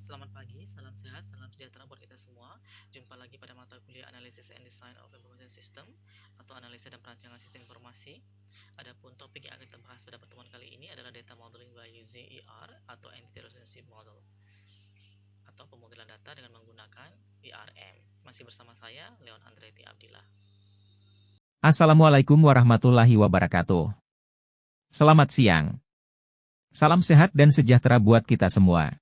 Selamat pagi, salam sehat, salam sejahtera buat kita semua. Jumpa lagi pada mata kuliah Analysis and Design of Information System atau Analisa dan Perancangan Sistem Informasi. Adapun topik yang akan kita bahas pada pertemuan kali ini adalah Data Modeling by using ER atau Entity Relationship Model atau pemodelan data dengan menggunakan ERM. Masih bersama saya, Leon Andretti Abdillah. Assalamualaikum warahmatullahi wabarakatuh. Selamat siang. Salam sehat dan sejahtera buat kita semua.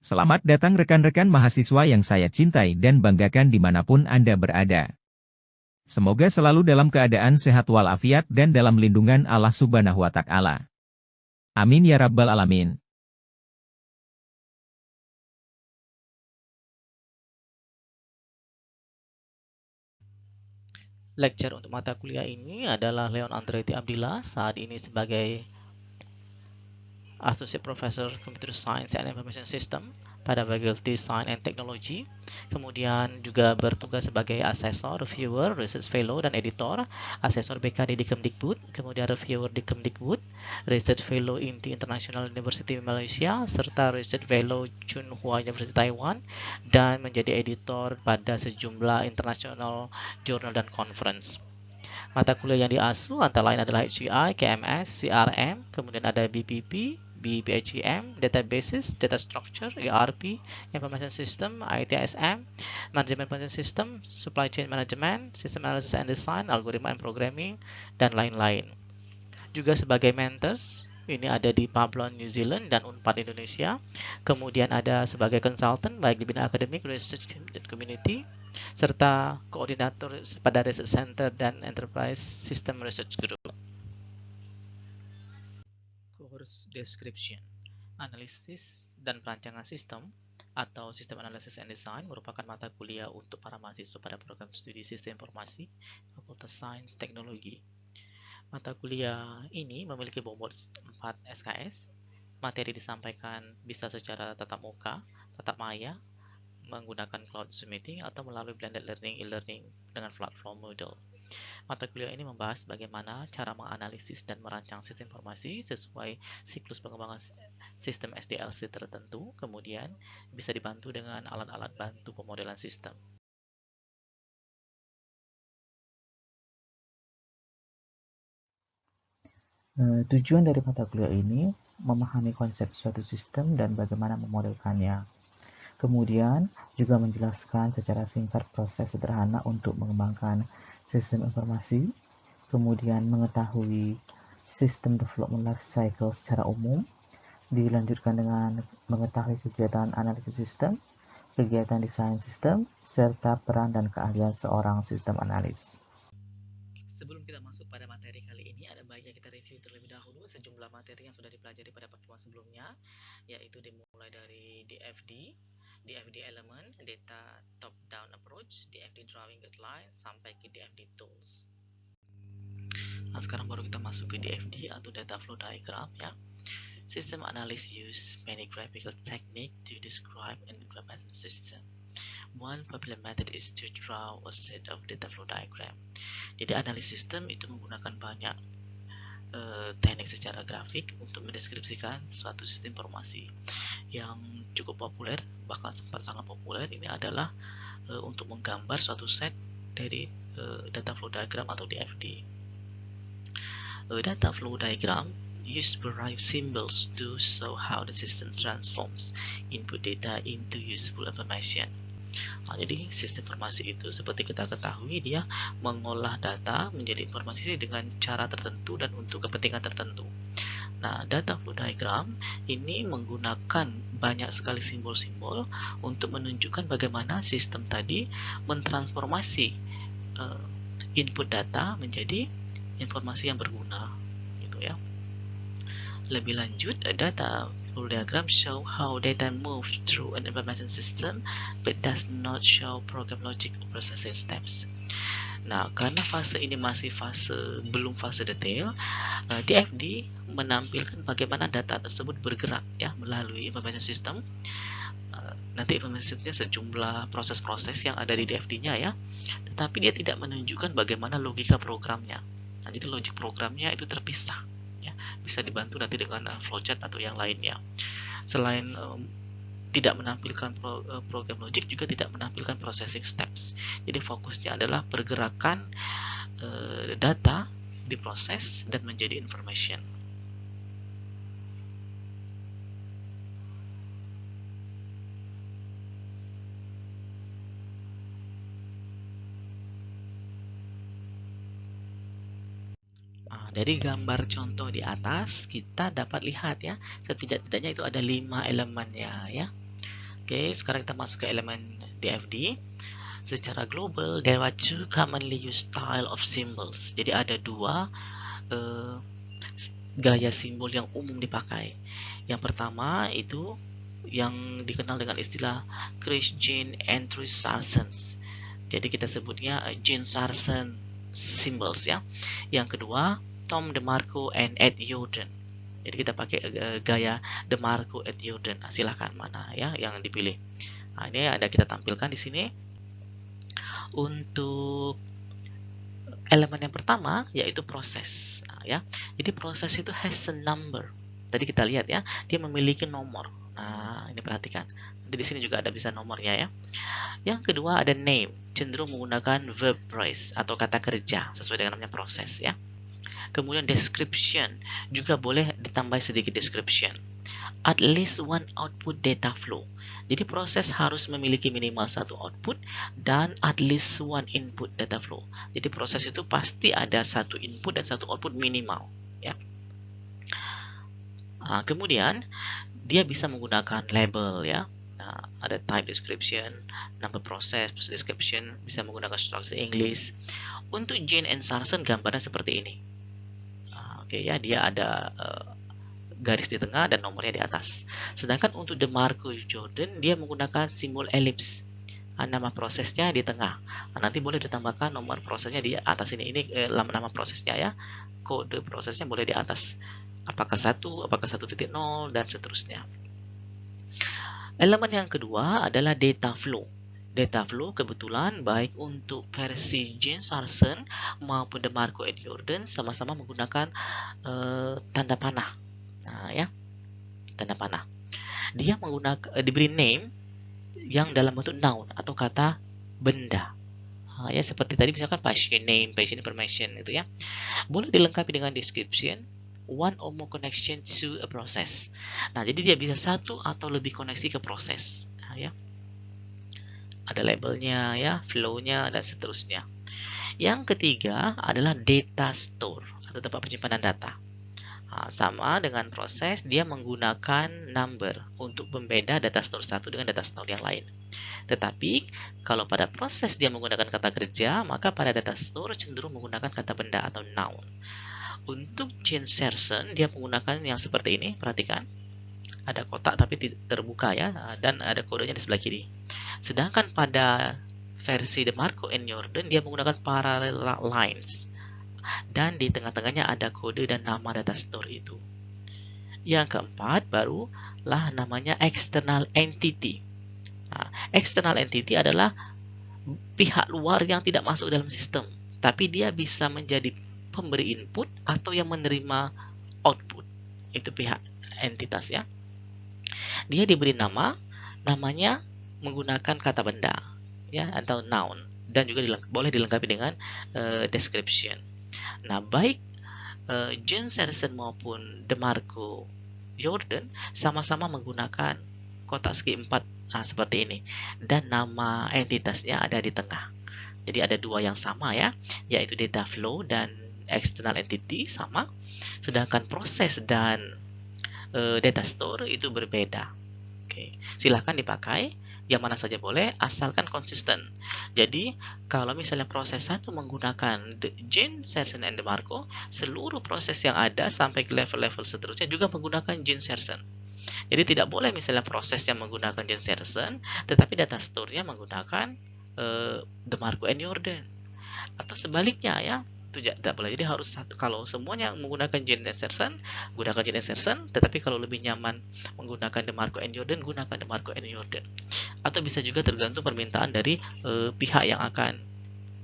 Selamat datang rekan-rekan mahasiswa yang saya cintai dan banggakan dimanapun Anda berada. Semoga selalu dalam keadaan sehat walafiat dan dalam lindungan Allah Subhanahu wa Ta'ala. Amin ya Rabbal 'Alamin. Lecture untuk mata kuliah ini adalah Leon Andretti Abdillah, saat ini sebagai Associate Professor Computer Science and Information System pada Faculty Science and Technology. Kemudian juga bertugas sebagai asesor, reviewer, research fellow, dan editor. Asesor BKD di Kemdikbud, kemudian reviewer di Kemdikbud, research fellow INTI International University Malaysia, serta research fellow Tsinghua University Taiwan, dan menjadi editor pada sejumlah international journal dan conference. Mata kuliah yang diasuh antara lain adalah HCI, KMS, CRM, kemudian ada BPP, BPHEM, Databases, Data Structure, ERP, Information System, ITSM, Management Information System, Supply Chain Management, System Analysis and Design, Algoritma and Programming, dan lain-lain. Juga sebagai mentors, ini ada di Pablon, New Zealand, dan Unpad Indonesia. Kemudian ada sebagai consultant, baik di bidang akademik, research, dan community, serta koordinator pada Research Center dan Enterprise System Research Group. Course Description: Analisis dan Perancangan Sistem atau Sistem Analysis and Design merupakan mata kuliah untuk para mahasiswa pada program studi Sistem Informasi Fakultas Sains Teknologi. Mata kuliah ini memiliki bobot 4 SKS. Materi disampaikan bisa secara tatap muka, tatap maya, menggunakan cloud Zoom meeting, atau melalui blended learning e-learning dengan platform Moodle. Mata kuliah ini membahas bagaimana cara menganalisis dan merancang sistem informasi sesuai siklus pengembangan sistem SDLC tertentu, kemudian bisa dibantu dengan alat-alat bantu pemodelan sistem. Tujuan dari mata kuliah ini memahami konsep suatu sistem dan bagaimana memodelkannya. Kemudian juga menjelaskan secara singkat proses sederhana untuk mengembangkan sistem informasi, kemudian mengetahui sistem development life cycle secara umum, dilanjutkan dengan mengetahui kegiatan analisis sistem, kegiatan desain sistem, serta peran dan keahlian seorang sistem analis. Sebelum kita masuk pada materi kali ini, ada baiknya kita review terlebih dahulu sejumlah materi yang sudah dipelajari pada pertemuan sebelumnya, yaitu dimulai dari DFD Element, Data Top-Down Approach, DFD Drawing Guidelines, sampai ke DFD Tools. Nah, sekarang baru kita masuk ke DFD atau Data Flow Diagram ya. System analysts use many graphical techniques to describe and implement the system. One popular method is to draw a set of data flow diagram. Jadi analis sistem itu menggunakan banyak teknik secara grafik untuk mendeskripsikan suatu sistem informasi. Yang cukup populer, bahkan sempat sangat populer, ini adalah untuk menggambar suatu set dari data flow diagram atau DFD. Data flow diagram use varied symbols to show how the system transforms input data into useful information. Nah, jadi sistem informasi itu seperti kita ketahui dia mengolah data menjadi informasi dengan cara tertentu dan untuk kepentingan tertentu. Nah, data flow diagram ini menggunakan banyak sekali simbol-simbol untuk menunjukkan bagaimana sistem tadi mentransformasi input data menjadi informasi yang berguna, gitu ya. Lebih lanjut, data flow diagram show how data moves through an information system but does not show program logic or processing steps. Nah, karena fase ini masih belum fase detail, DFD menampilkan bagaimana data tersebut bergerak ya melalui information system. Nanti information systemnya sejumlah proses-proses yang ada di DFD-nya ya, tetapi dia tidak menunjukkan bagaimana logika programnya. Nah, jadi logic programnya itu terpisah, ya. Bisa dibantu nanti dengan flowchart atau yang lainnya. Selain tidak menampilkan program logic, juga tidak menampilkan processing steps. Jadi fokusnya adalah pergerakan data diproses dan menjadi information. Dari gambar contoh di atas kita dapat lihat ya, setidak-tidaknya itu ada 5 elemennya ya. Oke, sekarang kita masuk ke elemen DFD. Secara global, there are two commonly used style of symbols. Jadi ada dua gaya simbol yang umum dipakai. Yang pertama itu yang dikenal dengan istilah Chris, Jean, and Truus Sarsens. Jadi kita sebutnya Jean Sarsen symbols ya. Yang kedua Tom DeMarco and Ed Jordan. Jadi kita pakai gaya DeMarco, Ed Jordan. Nah, silahkan mana ya yang dipilih. Nah, ini ada kita tampilkan di sini. Untuk elemen yang pertama yaitu proses. Nah, ya. Jadi proses itu has a number. Tadi kita lihat ya, dia memiliki nomor. Nah, ini perhatikan. Nanti di sini juga ada bisa nomornya ya. Yang kedua ada name, cenderung menggunakan verb phrase atau kata kerja sesuai dengan namanya proses ya. Kemudian description, juga boleh ditambah sedikit description. At least one output data flow. Jadi proses harus memiliki minimal satu output dan at least one input data flow. Jadi proses itu pasti ada satu input dan satu output minimal ya. Nah, kemudian dia bisa menggunakan label ya. Nah, ada type description, number process description, bisa menggunakan structure English. Untuk Jean and Sarsen gambarnya seperti ini. Oke ya, dia ada garis di tengah dan nomornya di atas. Sedangkan untuk DeMarco Jordan dia menggunakan simbol elips. Nama prosesnya di tengah. Nanti boleh ditambahkan nomor prosesnya di atas ini. Ini nama prosesnya ya. Kode prosesnya boleh di atas. Apakah 1, apakah 1.0 dan seterusnya. Elemen yang kedua adalah data flow. Data flow kebetulan baik untuk versi Jean Sarsen maupun DeMarco and Jordan sama-sama menggunakan tanda panah. Nah, ya, tanda panah. Dia menggunakan diberi name yang dalam bentuk noun atau kata benda. Nah, ya seperti tadi misalkan patient name, patient information itu ya. Boleh dilengkapi dengan description, one or more connection to a process. Nah, jadi dia bisa satu atau lebih koneksi ke proses. Nah, ya. Ada labelnya ya, flow-nya dan seterusnya. Yang ketiga adalah data store atau tempat penyimpanan data. Nah, sama dengan proses, dia menggunakan number untuk membeda data store satu dengan data store yang lain. Tetapi, kalau pada proses dia menggunakan kata kerja, maka pada data store cenderung menggunakan kata benda atau noun. Untuk Jean Sarsen, dia menggunakan yang seperti ini, perhatikan. Ada kotak tapi terbuka ya, dan ada kodenya di sebelah kiri. Sedangkan pada versi DeMarco and Jordan, dia menggunakan parallel lines. Dan di tengah-tengahnya ada kode dan nama data store itu. Yang keempat barulah namanya external entity. Nah, external entity adalah pihak luar yang tidak masuk dalam sistem, tapi dia bisa menjadi pemberi input atau yang menerima output. Itu pihak entitas ya. Dia diberi namanya menggunakan kata benda ya atau noun dan juga boleh dilengkapi dengan description. Nah, baik Jean Sarsen maupun DeMarco Jordan sama-sama menggunakan kotak segi 4 seperti ini dan nama entitasnya ada di tengah. Jadi ada dua yang sama ya, yaitu data flow dan external entity sama, sedangkan proses dan data store itu berbeda. Oke, silahkan dipakai yang mana saja boleh asalkan konsisten. Jadi kalau misalnya proses 1 menggunakan Jean Sarsen and DeMarco, seluruh proses yang ada sampai ke level-level seterusnya juga menggunakan Jean Sarsen. Jadi tidak boleh misalnya proses yang menggunakan Jean Sarsen tetapi data store-nya menggunakan DeMarco and Jordan, atau sebaliknya ya, itu tidak boleh. Jadi harus satu. Kalau semuanya menggunakan Jean Sarsen, gunakan Jean Sarsen, tetapi kalau lebih nyaman menggunakan DeMarco and Jordan, gunakan DeMarco and Jordan. Atau bisa juga tergantung permintaan dari pihak yang akan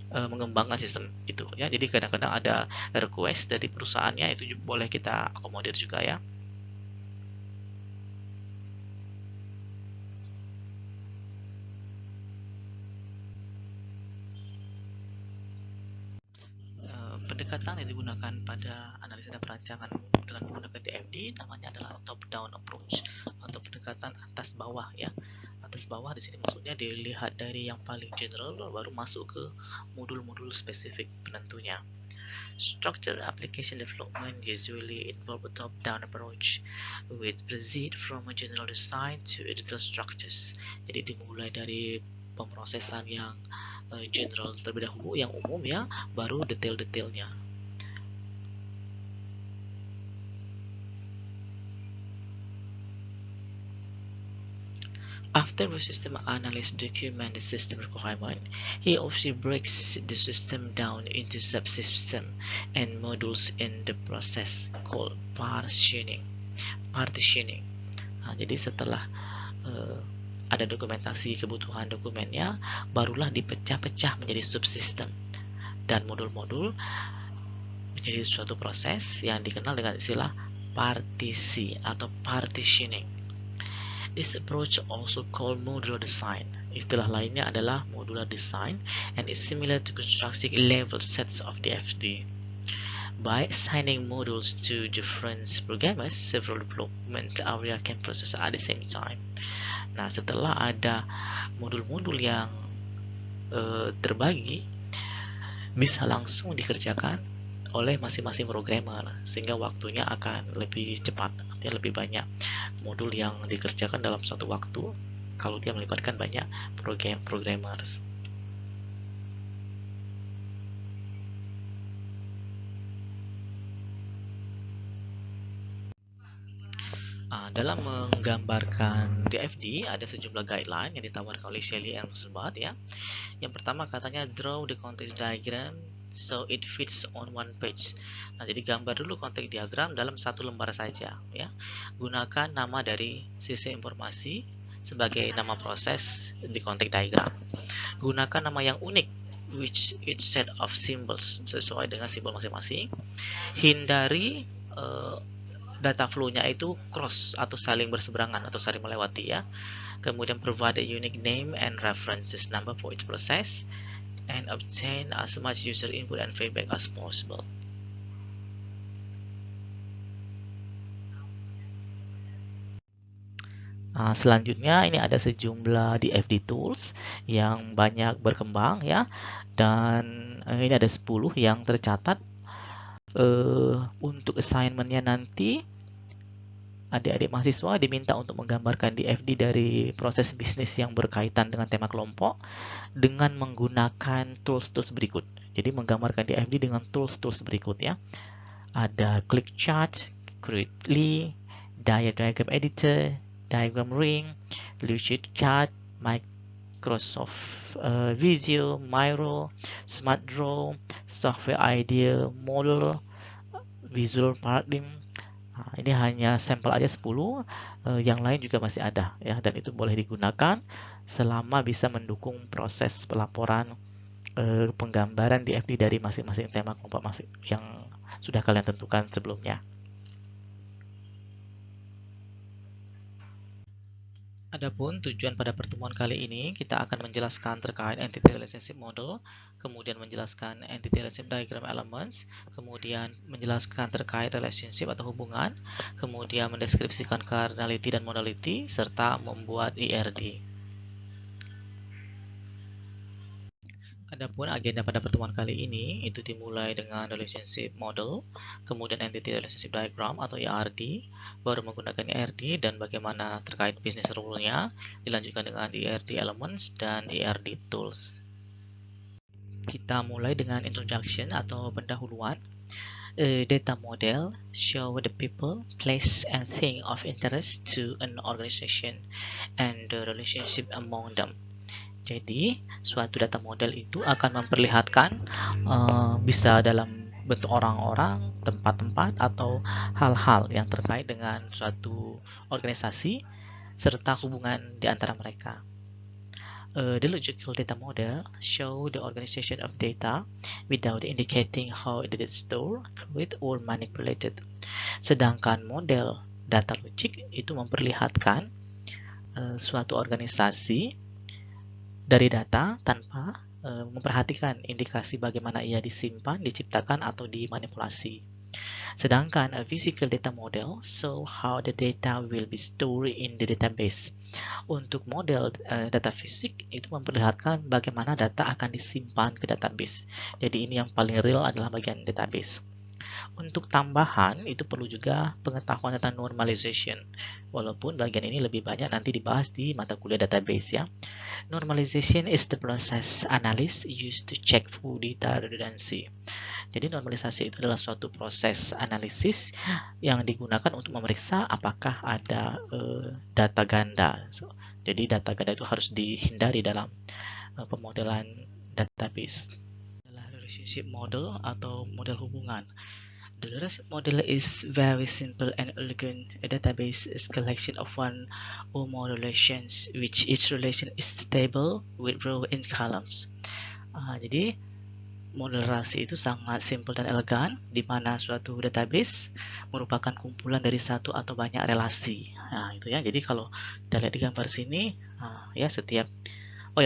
mengembangkan sistem itu ya. Jadi kadang-kadang ada request dari perusahaannya, itu boleh kita akomodir juga ya. Pendekatan yang digunakan pada analisa dan perancangan dengan menggunakan DFD namanya adalah top down approach atau pendekatan atas bawah ya. Atas bawah di sini maksudnya dilihat dari yang paling general baru masuk ke modul-modul spesifik penentunya. Structured application development usually involve a top-down approach, which proceed from a general design to editor structures. Jadi dimulai dari pemrosesan yang general terlebih dahulu, yang umum ya, baru detail-detailnya. After the system analyst documents the system requirement, he or she breaks the system down into subsystem and modules in the process called partitioning. Jadi setelah ada dokumentasi kebutuhan dokumennya, barulah dipecah-pecah menjadi subsystem dan modul-modul menjadi suatu proses yang dikenal dengan istilah partisi atau partitioning. This approach also called modular design. Istilah lainnya adalah modular design and is similar to constructing level sets of DFD. By assigning modules to different programmers, several development areas can process at the same time. Nah, setelah ada modul-modul yang terbagi, bisa langsung dikerjakan oleh masing-masing programmer sehingga waktunya akan lebih cepat, artinya lebih banyak modul yang dikerjakan dalam satu waktu kalau dia melibatkan banyak programmers. Dalam menggambarkan DFD ada sejumlah guideline yang ditawarkan oleh Shelley and Rosenblatt ya. Yang pertama katanya draw the context diagram so it fits on one page. Nah, jadi gambar dulu konteks diagram dalam satu lembar saja ya. Gunakan nama dari sisi informasi sebagai nama proses di konteks diagram. Gunakan nama yang unik which each set of symbols sesuai dengan simbol masing-masing. Hindari data flow-nya itu cross atau saling berseberangan atau saling melewati ya. Kemudian provide a unique name and references number for each process and obtain as much user input and feedback as possible. Selanjutnya ini ada sejumlah DFD tools yang banyak berkembang ya, dan ini ada 10 yang tercatat. Untuk assignment-nya nanti adik-adik mahasiswa diminta untuk menggambarkan DFD dari proses bisnis yang berkaitan dengan tema kelompok dengan menggunakan tools-tools berikut. Jadi menggambarkan DFD dengan tools-tools berikut ya. Ada click chart, Creately, diagram editor, diagram ring, Lucidchart, Microsoft Visio, Miro, Smart Draw, Software Idea, Model, Visual Paradigm. Nah, ini hanya sampel aja 10, yang lain juga masih ada ya, dan itu boleh digunakan selama bisa mendukung proses pelaporan penggambaran DFD dari masing-masing tema kelompok yang sudah kalian tentukan sebelumnya. Adapun tujuan pada pertemuan kali ini, kita akan menjelaskan terkait Entity Relationship Model, kemudian menjelaskan Entity Relationship Diagram Elements, kemudian menjelaskan terkait relationship atau hubungan, kemudian mendeskripsikan cardinality dan modality, serta membuat IRD. Adapun agenda pada pertemuan kali ini itu dimulai dengan relationship model, kemudian entity relationship diagram atau ERD, baru menggunakan ERD dan bagaimana terkait business rule-nya, dilanjutkan dengan ERD elements dan ERD tools. Kita mulai dengan introduction atau pendahuluan. Data model show the people, place, and thing of interest to an organization and the relationship among them. Jadi, suatu data model itu akan memperlihatkan bisa dalam bentuk orang-orang, tempat-tempat, atau hal-hal yang terkait dengan suatu organisasi serta hubungan di antara mereka. The logical data model show the organization of data without indicating how it is stored, created, or manipulated. Sedangkan model data logik itu memperlihatkan suatu organisasi dari data tanpa memperhatikan indikasi bagaimana ia disimpan, diciptakan, atau dimanipulasi. Sedangkan a physical data model show how the data will be stored in the database. Untuk model data fisik itu memperlihatkan bagaimana data akan disimpan ke database. Jadi ini yang paling real adalah bagian database. Untuk tambahan, itu perlu juga pengetahuan tentang normalization. Walaupun bagian ini lebih banyak nanti dibahas di mata kuliah database ya. Normalization is the process analysis used to check for data redundancy. Jadi normalisasi itu adalah suatu proses analisis yang digunakan untuk memeriksa apakah ada data ganda. Jadi data ganda itu harus dihindari dalam pemodelan database. Adalah relationship model atau model hubungan. The relationship model is very simple and elegant. A database is a collection of one or more relations, which each relation is stable with row and columns. Jadi model relasi itu sangat simple dan elegan, di mana suatu database merupakan kumpulan dari satu atau banyak relasi. Nah, itu ya. Jadi kalau kita lihat di gambar sini,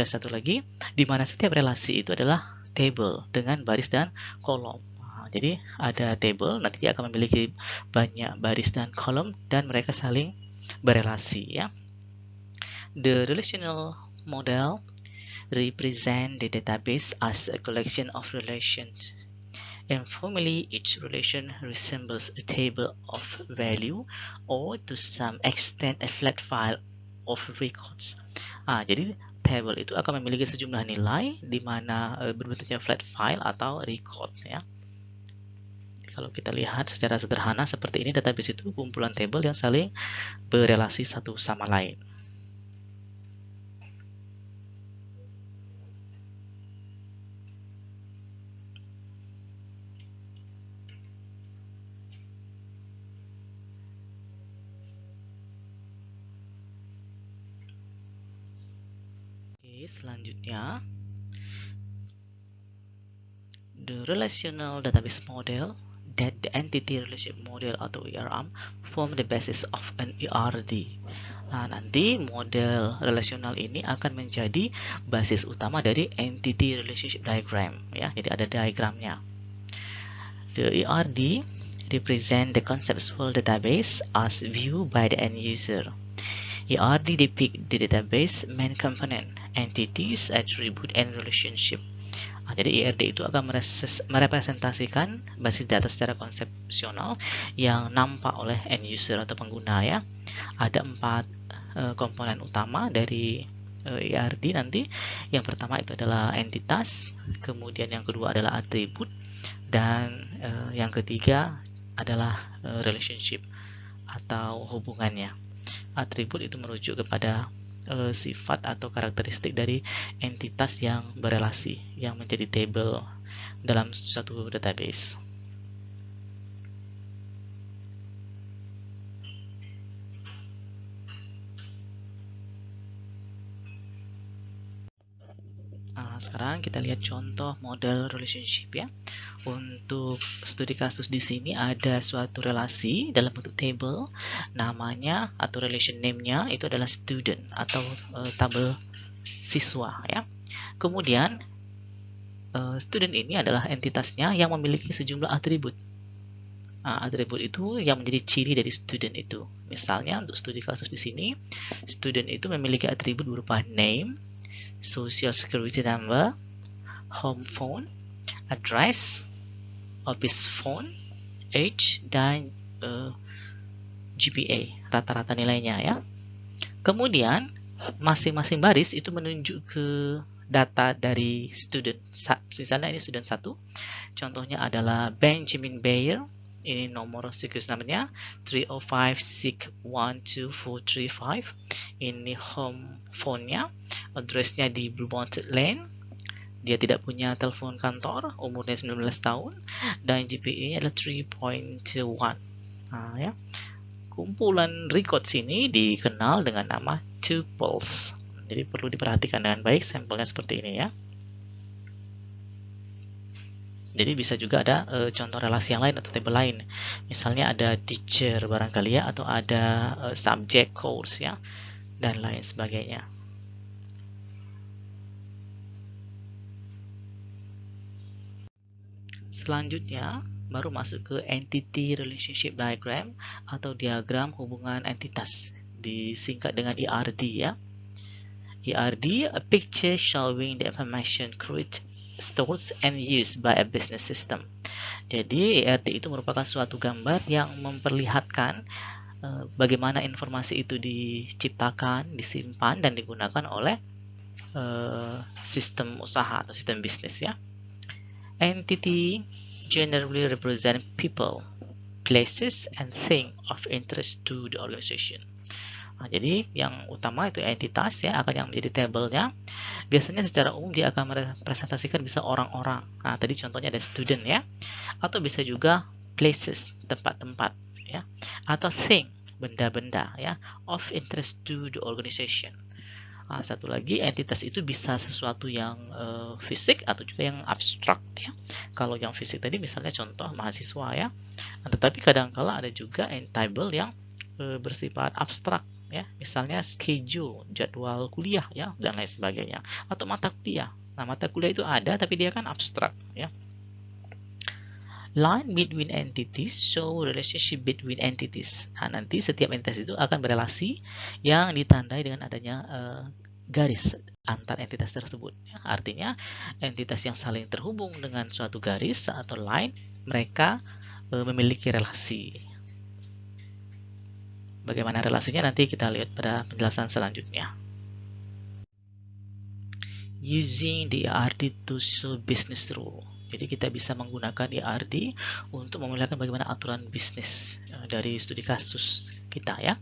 satu lagi, di mana setiap relasi itu adalah table dengan baris dan kolom. Jadi ada table, nanti dia akan memiliki banyak baris dan kolom dan mereka saling berelasi ya. The relational model represent the database as a collection of relations. Informally, each relation resembles a table of value or to some extent a flat file of records. Jadi table itu akan memiliki sejumlah nilai di mana berbentuknya flat file atau record ya. Kalau kita lihat secara sederhana seperti ini, database itu kumpulan table yang saling berelasi satu sama lain. Oke, selanjutnya the relational database model that the entity relationship model atau ERM form the basis of an ERD. Nah, nanti model relasional ini akan menjadi basis utama dari entity relationship diagram ya. Jadi ada diagramnya. The ERD represent the conceptual database as viewed by the end user. ERD depict the database main component, entities, attribute, and relationship. Jadi ERD itu akan merepresentasikan basis data secara konsepsional yang nampak oleh end user atau pengguna ya. Ada 4 komponen utama dari ERD nanti. Yang pertama itu adalah entitas, kemudian yang kedua adalah atribut, dan yang ketiga adalah relationship atau hubungannya. Atribut itu merujuk kepada sifat atau karakteristik dari entitas yang berelasi yang menjadi table dalam suatu database. Sekarang kita lihat contoh model relationship ya. Untuk studi kasus di sini ada suatu relasi dalam bentuk table, namanya atau relation name-nya itu adalah student atau tabel siswa ya. Kemudian student ini adalah entitasnya yang memiliki sejumlah atribut. Atribut itu yang menjadi ciri dari student itu. Misalnya untuk studi kasus di sini, student itu memiliki atribut berupa name, social security number, home phone, address, office phone, age, dan GPA, rata-rata nilainya ya. Kemudian masing-masing baris itu menunjuk ke data dari student. Misalnya ini student 1, contohnya adalah Benjamin Bayer, ini nomor security number-nya 305612435. Ini home phone-nya, address-nya di Bluemont Lane. Dia tidak punya telepon kantor, umurnya 19 tahun, dan GPA-nya adalah 3.1. Kumpulan record sini dikenal dengan nama tuples. jadi perlu diperhatikan dengan baik sampelnya seperti ini ya. Jadi bisa juga ada contoh relasi yang lain atau tabel lain. Misalnya ada teacher barangkali ya, atau ada subject, course ya, dan lain sebagainya. Selanjutnya baru masuk ke Entity Relationship Diagram atau diagram hubungan entitas, disingkat dengan ERD ya. ERD, a picture showing the information created, stored and used by a business system. Jadi ERD itu merupakan suatu gambar yang memperlihatkan bagaimana informasi itu diciptakan, disimpan, dan digunakan oleh sistem usaha atau sistem bisnis ya. Entity generally represent people, places, and things of interest to the organization. Nah, jadi yang utama itu entitas ya, akan yang menjadi tabelnya. Biasanya secara umum dia akan merepresentasikan bisa orang-orang. Nah, tadi contohnya ada student ya, atau bisa juga places, tempat-tempat ya, atau thing, benda-benda ya, of interest to the organization. Nah, satu lagi, entitas itu bisa sesuatu yang fisik atau juga yang abstrak ya. Kalau yang fisik tadi misalnya contoh mahasiswa ya. Nah, tetapi kadang-kala ada juga tabel yang bersifat abstrak ya, misalnya schedule, jadwal kuliah ya, dan lain sebagainya, atau mata kuliah. Nah, mata kuliah itu ada tapi dia kan abstrak ya. Line between entities show relationship between entities. Nah, nanti setiap entitas itu akan berelasi yang ditandai dengan adanya garis antar entitas tersebut. Ya, artinya entitas yang saling terhubung dengan suatu garis atau line, mereka memiliki relasi. Bagaimana relasinya nanti kita lihat pada penjelasan selanjutnya. Using the ERD to show business rule. Jadi kita bisa menggunakan ERD untuk memperlihatkan bagaimana aturan bisnis dari studi kasus kita ya.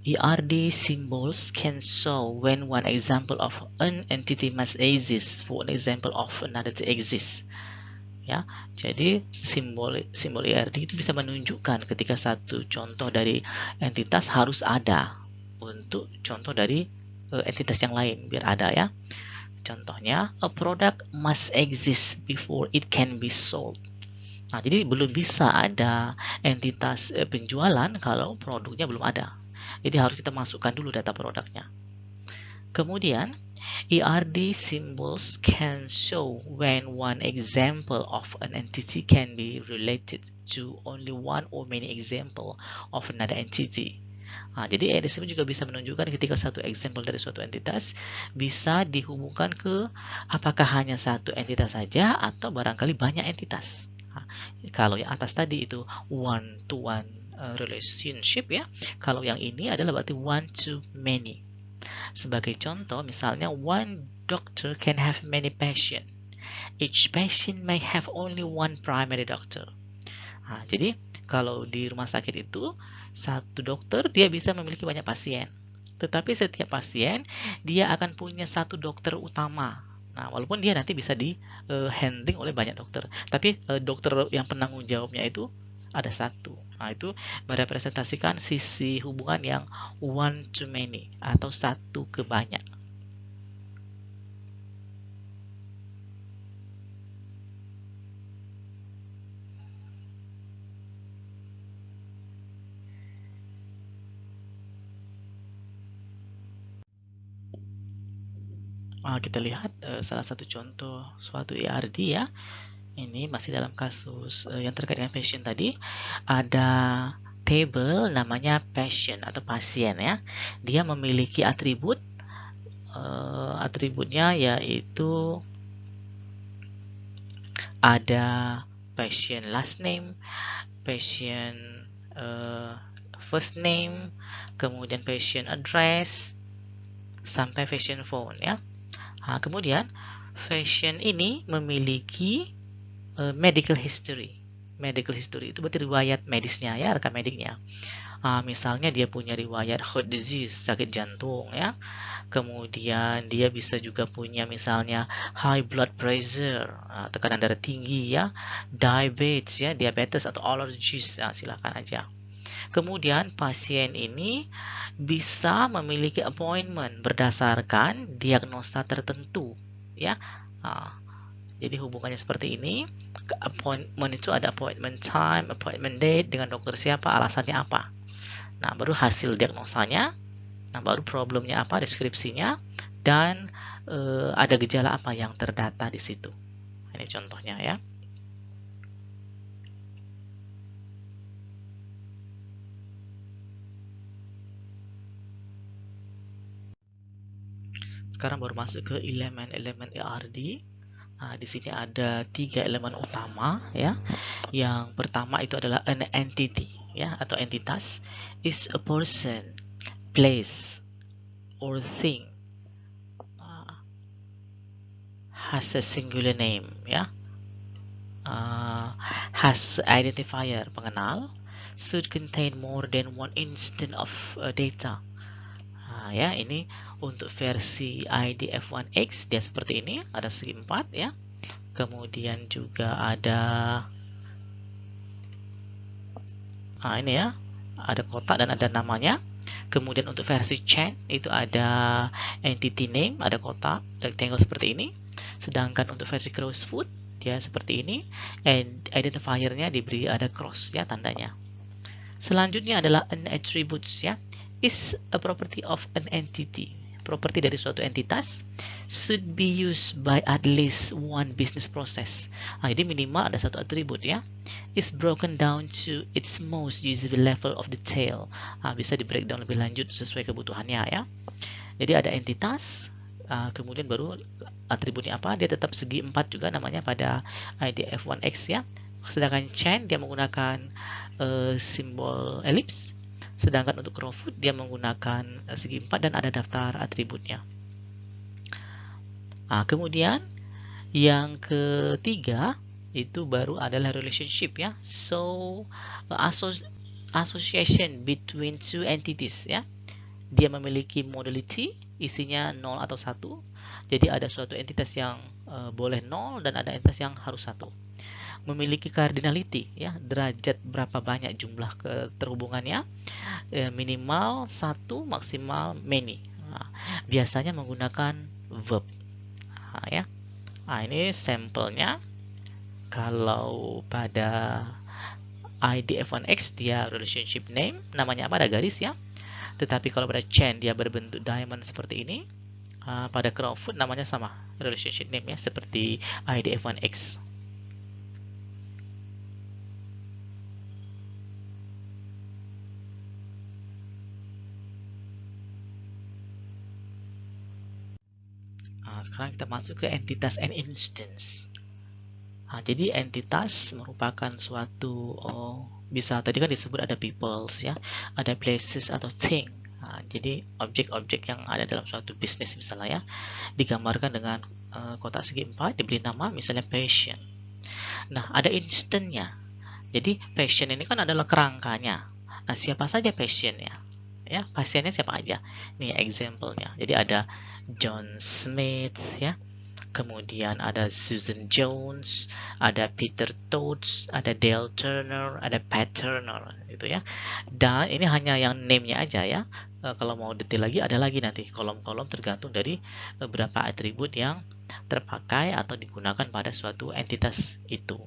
ERD symbols can show when one example of an entity must exist for an example of another to exist. Ya, jadi simbol ERD itu bisa menunjukkan ketika satu contoh dari entitas harus ada untuk contoh dari entitas yang lain biar ada ya. Contohnya, a product must exist before it can be sold. Nah, jadi belum bisa ada entitas penjualan kalau produknya belum ada. Jadi harus kita masukkan dulu data produknya. Kemudian, ERD symbols can show when one example of an entity can be related to only one or many example of another entity. Nah, jadi ERD symbol juga bisa menunjukkan ketika satu example dari suatu entitas bisa dihubungkan ke apakah hanya satu entitas saja atau barangkali banyak entitas. Nah, kalau yang atas tadi itu one to one relationship ya, kalau yang ini adalah berarti one to many. Sebagai contoh, misalnya one doctor can have many patients. Each patient may have only one primary doctor. Nah, jadi kalau di rumah sakit itu satu dokter dia bisa memiliki banyak pasien. Tetapi setiap pasien dia akan punya satu dokter utama. Nah, walaupun dia nanti bisa di handling oleh banyak dokter, tapi dokter yang penanggung jawabnya itu ada satu. Nah, itu merepresentasikan sisi hubungan yang one to many atau satu ke banyak. Kita lihat salah satu contoh suatu ERD ya. Ini masih dalam kasus yang terkait dengan patient tadi. Ada table namanya patient atau pasien ya. Dia memiliki atribut. Atributnya yaitu ada patient last name, patient first name, kemudian patient address, sampai patient phone ya. Nah, kemudian patient ini memiliki medical history. Medical history itu berarti riwayat medisnya ya, rekam mediknya. Misalnya dia punya riwayat heart disease, sakit jantung ya. Kemudian dia bisa juga punya misalnya high blood pressure, tekanan darah tinggi ya, diabetes ya, diabetes atau allergies, silakan aja. Kemudian pasien ini bisa memiliki appointment berdasarkan diagnosa tertentu, ya. Nah, jadi hubungannya seperti ini. Appointment itu ada appointment time, appointment date, dengan dokter siapa, alasannya apa. Nah, baru hasil diagnosanya, nah baru problemnya apa, deskripsinya, dan ada gejala apa yang terdata di situ. Ini contohnya ya. Sekarang baru masuk ke elemen-elemen ERD. Nah, di sini ada 3 elemen utama ya. Yang pertama itu adalah an entity ya, atau entitas is a person, place, or thing has a singular name ya. Has identifier, pengenal, should contain more than one instant of data. Ya, ini untuk versi IDF1X dia seperti ini, ada segi 4 ya. Kemudian juga ada ini ya, ada kotak dan ada namanya. Kemudian untuk versi chain itu ada entity name, ada kotak rectangle seperti ini. Sedangkan untuk versi Crowsfoot dia seperti ini, and identifier-nya diberi ada cross ya, tandanya. Selanjutnya adalah an attributes ya, is a property of an entity. Properti dari suatu entitas should be used by at least one business process. Jadi minimal ada satu atribut ya. Is broken down to its most usable level of detail. Bisa di breakdown lebih lanjut sesuai kebutuhannya ya. Jadi ada entitas, kemudian baru atributnya apa, dia tetap segi 4 juga namanya pada IDF1X ya. Sedangkan chain dia menggunakan simbol elips. Sedangkan untuk Crowfoot dia menggunakan segi 4 dan ada daftar atributnya. Kemudian yang ketiga itu baru adalah relationship ya. So association between two entities ya. Dia memiliki modality, isinya 0 atau 1. Jadi ada suatu entitas yang boleh 0 dan ada entitas yang harus 1. Memiliki cardinality ya, derajat berapa banyak jumlah keterhubungannya, minimal 1, maksimal many. Biasanya menggunakan verb ya. Ini sampelnya. Kalau pada IDF1X dia relationship name, namanya apa, ada garis ya. Tetapi kalau pada chain dia berbentuk diamond seperti ini. Pada Crowfoot namanya sama, relationship name ya, seperti IDF1X. Sekarang kita masuk ke entitas and instance. Jadi entitas merupakan suatu, bisa tadi kan disebut ada peoples ya, ada places atau thing. Jadi objek-objek yang ada dalam suatu bisnis misalnya ya, digambarkan dengan kotak segi 4, diberi nama misalnya patient. Nah, ada instance-nya. Jadi patient ini kan adalah kerangkanya. Nah, siapa saja patientnya? Ya, pasiennya siapa aja? Nih example-nya. Jadi ada John Smith ya. Kemudian ada Susan Jones, ada Peter Totes, ada Dale Turner, ada Pat Turner gitu ya. Dan ini hanya yang name-nya aja ya. Kalau mau detail lagi ada lagi nanti kolom-kolom tergantung dari beberapa atribut yang terpakai atau digunakan pada suatu entitas itu.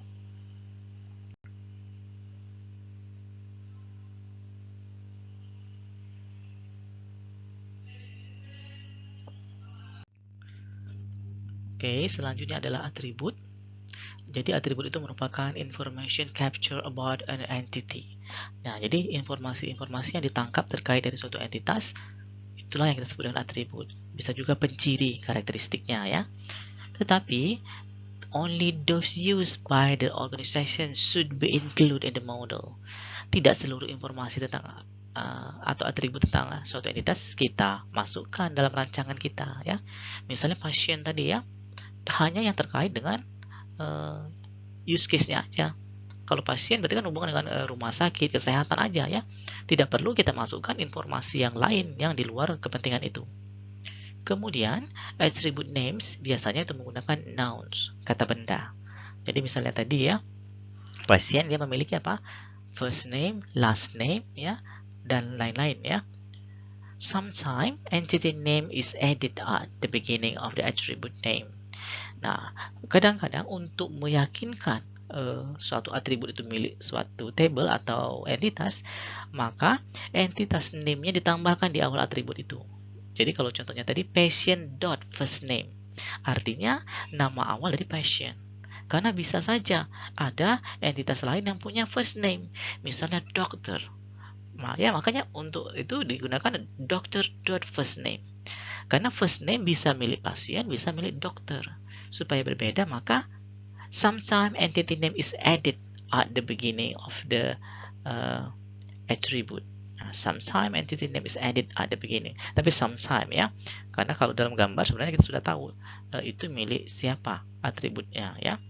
Oke, selanjutnya adalah atribut. Jadi atribut itu merupakan information capture about an entity. Nah, jadi informasi-informasi yang ditangkap terkait dari suatu entitas, itulah yang kita sebut dengan atribut. Bisa juga penciri karakteristiknya ya. Tetapi only those used by the organization should be included in the model. Tidak seluruh informasi tentang atau atribut tentang suatu entitas kita masukkan dalam rancangan kita ya. Misalnya pasien tadi ya, hanya yang terkait dengan use case-nya aja. Kalau pasien berarti kan hubungan dengan rumah sakit, kesehatan aja ya. Tidak perlu kita masukkan informasi yang lain yang di luar kepentingan itu. Kemudian attribute names biasanya itu menggunakan nouns, kata benda. Jadi misalnya tadi ya, pasien dia memiliki apa? first name, last name, ya, dan lain-lain, ya. Sometimes entity name is added at the beginning of the attribute name. Nah, kadang-kadang untuk meyakinkan suatu atribut itu milik suatu table atau entitas, maka entitas name-nya ditambahkan di awal atribut itu. Jadi kalau contohnya tadi patient.firstname, artinya nama awal dari patient. Karena bisa saja ada entitas lain yang punya first name, misalnya doctor. Ya, makanya untuk itu digunakan doctor.firstname. Karena first name bisa milik pasien, bisa milik dokter. Supaya berbeda, maka sometimes entity name is added at the beginning of the attribute. Sometimes entity name is added at the beginning. Tapi sometimes, ya, karena kalau dalam gambar sebenarnya kita sudah tahu itu milik siapa atributnya, ya.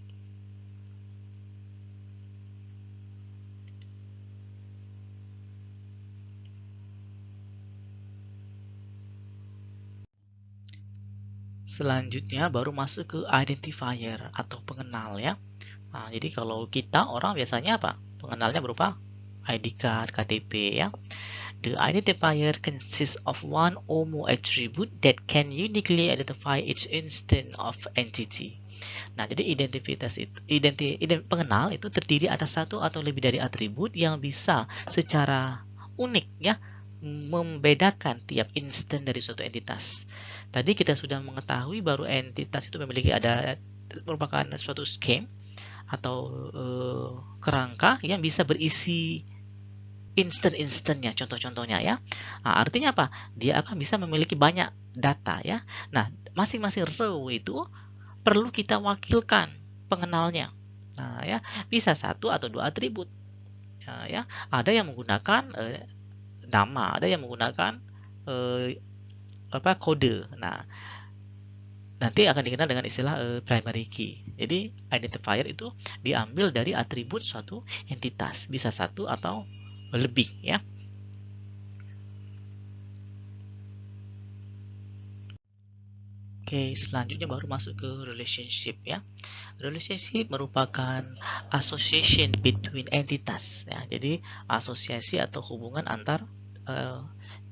Selanjutnya baru masuk ke identifier atau pengenal, ya. Nah, jadi kalau kita orang biasanya apa? Pengenalnya berupa ID card, KTP, ya. The identifier consists of one or more attribute that can uniquely identify each instance of entity. Nah, jadi pengenal itu terdiri atas satu atau lebih dari atribut yang bisa secara unik, ya, membedakan tiap instan dari suatu entitas. Tadi kita sudah mengetahui baru entitas itu merupakan suatu scheme atau kerangka yang bisa berisi instan-instannya, contoh-contohnya, ya. Nah, artinya apa? Dia akan bisa memiliki banyak data, ya. Nah, masing-masing row itu perlu kita wakilkan pengenalnya. Nah, ya, bisa satu atau dua atribut. Ya, ada yang menggunakan nama, ada yang menggunakan kode. Nah, nanti akan dikenal dengan istilah primary key. Jadi identifier itu diambil dari atribut suatu entitas, bisa satu atau lebih, ya. Oke, selanjutnya baru masuk ke relationship, ya. Relationship merupakan association between entitas, ya. Jadi asosiasi atau hubungan antar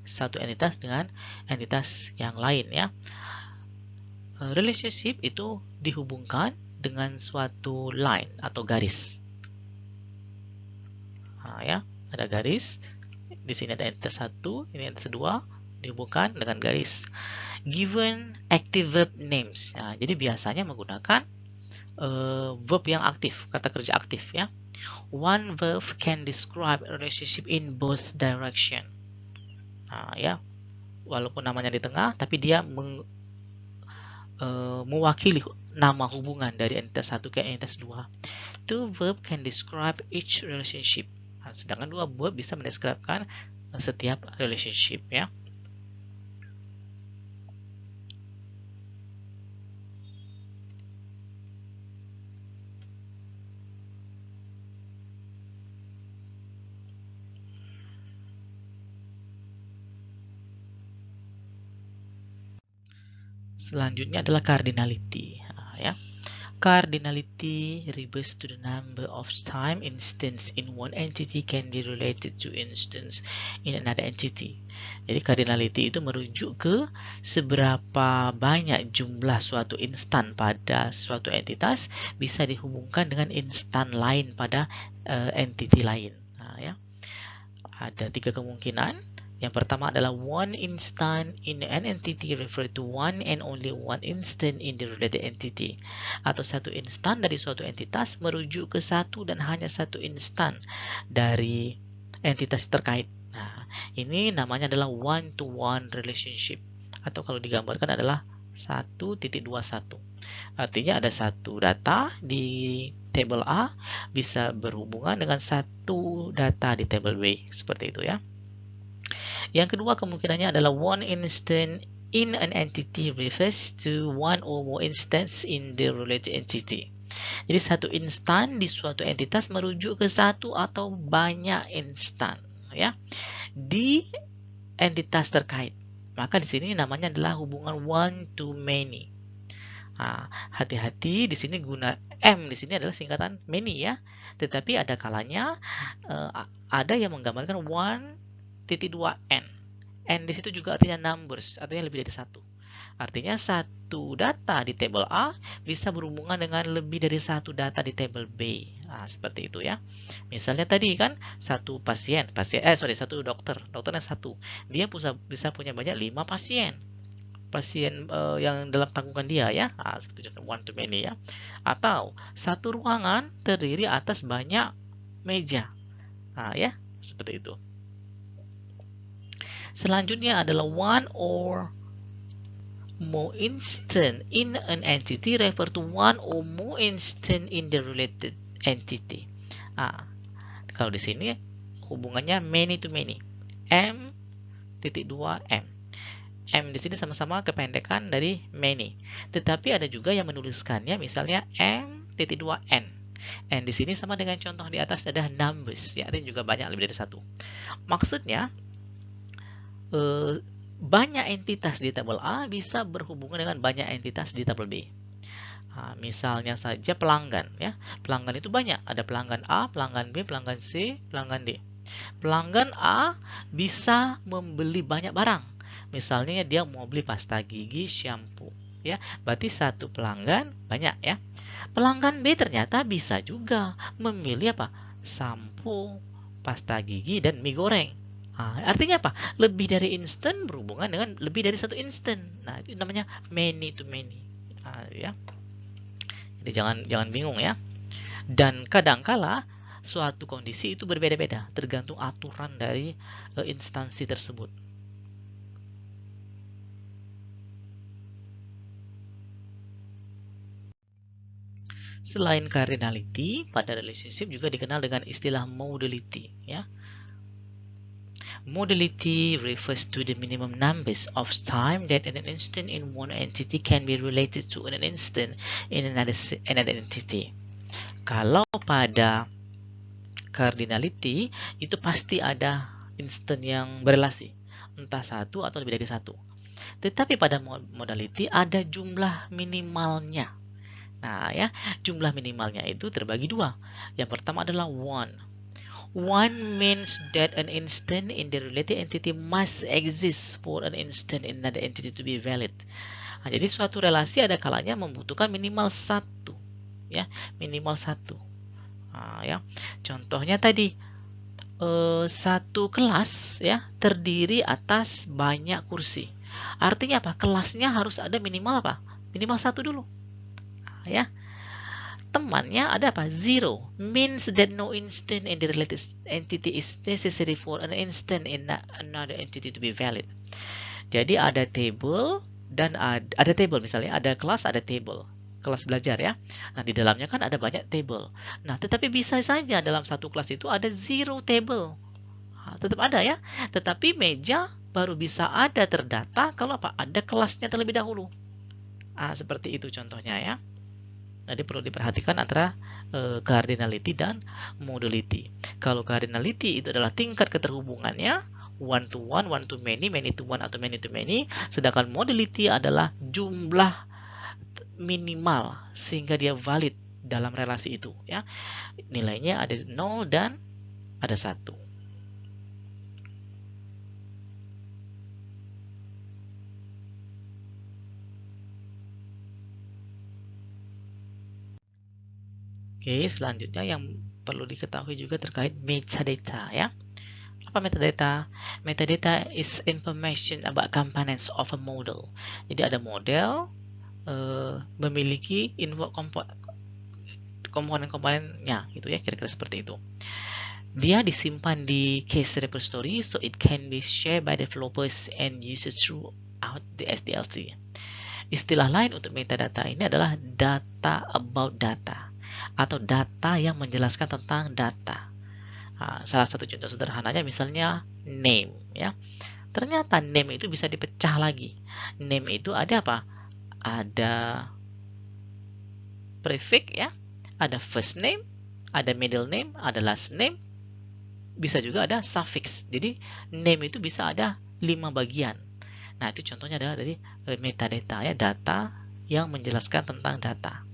satu entitas dengan entitas yang lain, ya. Relationship itu dihubungkan dengan suatu line atau garis. Nah, ya, ada garis. Di sini ada entitas 1, ini entitas 2, dihubungkan dengan garis. Given active verb names. Nah, jadi biasanya menggunakan verb yang aktif, kata kerja aktif, ya. One verb can describe a relationship in both direction. Nah, ya, walaupun namanya di tengah, tapi dia mewakili nama hubungan dari entitas 1 ke entitas 2. Two verb can describe each relationship. Nah, sedangkan dua verb bisa mendeskripsikan setiap relationship, ya. Selanjutnya adalah cardinality, ya. Cardinality refers to the number of time instance in one entity can be related to instance in another entity. Jadi cardinality itu merujuk ke seberapa banyak jumlah suatu instan pada suatu entitas bisa dihubungkan dengan instan lain pada entity lain. Nah, ya. Ada 3 kemungkinan. Yang pertama adalah one instant in an entity refer to one and only one instant in the related entity. Atau satu instan dari suatu entitas merujuk ke satu dan hanya satu instan dari entitas terkait. Nah, ini namanya adalah one-to-one relationship. Atau kalau digambarkan adalah 1.21. Artinya ada satu data di table A bisa berhubungan dengan satu data di table B. Seperti itu, ya. Yang kedua kemungkinannya adalah one instant in an entity refers to one or more instance in the related entity. Jadi satu instan di suatu entitas merujuk ke satu atau banyak instan, ya, di entitas terkait. Maka di sini namanya adalah hubungan one to many. Hati-hati di sini guna M di sini adalah singkatan many ya. Tetapi ada kalanya ada yang menggambarkan 1.2n. N di situ juga artinya numbers, artinya lebih dari satu. Artinya satu data di tabel A bisa berhubungan dengan lebih dari satu data di tabel B. Seperti itu ya. Misalnya tadi kan satu satu dokternya satu. Dia bisa punya banyak 5 pasien yang dalam tanggungan dia ya. Seperti contoh one to many ya. Atau satu ruangan terdiri atas banyak meja. Ya, seperti itu. Selanjutnya adalah one or more instance in an entity refer to one or more instance in the related entity. Kalau di sini hubungannya many to many. M.2M. M di sini sama-sama kependekan dari many. Tetapi ada juga yang menuliskannya misalnya M.2N. N di sini sama dengan contoh di atas ada numbers, ya, artinya juga banyak lebih dari satu. Maksudnya banyak entitas di tabel A bisa berhubungan dengan banyak entitas di tabel B. Misalnya saja pelanggan ya. Pelanggan itu banyak, ada pelanggan A, pelanggan B, pelanggan C, pelanggan D. Pelanggan A bisa membeli banyak barang. Misalnya dia mau beli pasta gigi, shampoo ya. Berarti satu pelanggan banyak ya. Pelanggan B ternyata bisa juga memilih apa? Sampo, pasta gigi dan mie goreng. Artinya apa? Lebih dari instan berhubungan dengan lebih dari satu instan. Nah, itu namanya many to many. Ya. Jadi jangan bingung ya. Dan kadangkala suatu kondisi itu berbeda-beda tergantung aturan dari instansi tersebut. Selain cardinality, pada relationship juga dikenal dengan istilah modality ya. Modality refers to the minimum numbers of time that an instant in one entity can be related to an instant in another entity. Kalau pada cardinality itu pasti ada instant yang berelasi, entah satu atau lebih dari satu. Tetapi pada modality ada jumlah minimalnya. Nah ya, jumlah minimalnya itu terbagi dua. Yang pertama adalah one. One means that an instant in the related entity must exist for an instant in another entity to be valid. Jadi suatu relasi ada kalanya membutuhkan minimal satu, ya, minimal satu. Ya, contohnya tadi satu kelas ya terdiri atas banyak kursi. Artinya apa? Kelasnya harus ada minimal apa? Minimal satu dulu, ya. Temannya ada apa? Zero means that no instant in the related entity is necessary for an instant in another entity to be valid. Jadi ada table dan ada table, misalnya ada kelas, ada table, kelas belajar ya. Nah di dalamnya kan ada banyak table. Nah tetapi bisa saja dalam satu kelas itu ada zero table. Tetap ada ya. Tetapi meja baru bisa ada terdata kalau apa? Ada kelasnya terlebih dahulu. Seperti itu contohnya ya. Jadi perlu diperhatikan antara cardinality dan modality. Kalau cardinality itu adalah tingkat keterhubungannya, one to one, one to many, many to one atau many to many. Sedangkan modality adalah jumlah minimal sehingga dia valid dalam relasi itu. Ya, nilainya ada 0 dan ada 1. Oke, selanjutnya yang perlu diketahui juga terkait metadata ya. Apa metadata? Metadata is information about components of a model. Jadi ada model memiliki komponen-komponennya gitu ya, kira-kira seperti itu. Dia disimpan di case repository so it can be shared by developers and users throughout the SDLC. Istilah lain untuk metadata ini adalah data about data atau data yang menjelaskan tentang data. Salah satu contoh sederhananya misalnya name ya. Ternyata name itu bisa dipecah lagi. Name itu ada apa? Ada prefix ya, ada first name, ada middle name, ada last name. Bisa juga ada suffix. Jadi name itu bisa ada 5 bagian. Nah, itu contohnya adalah dari metadata ya, data yang menjelaskan tentang data.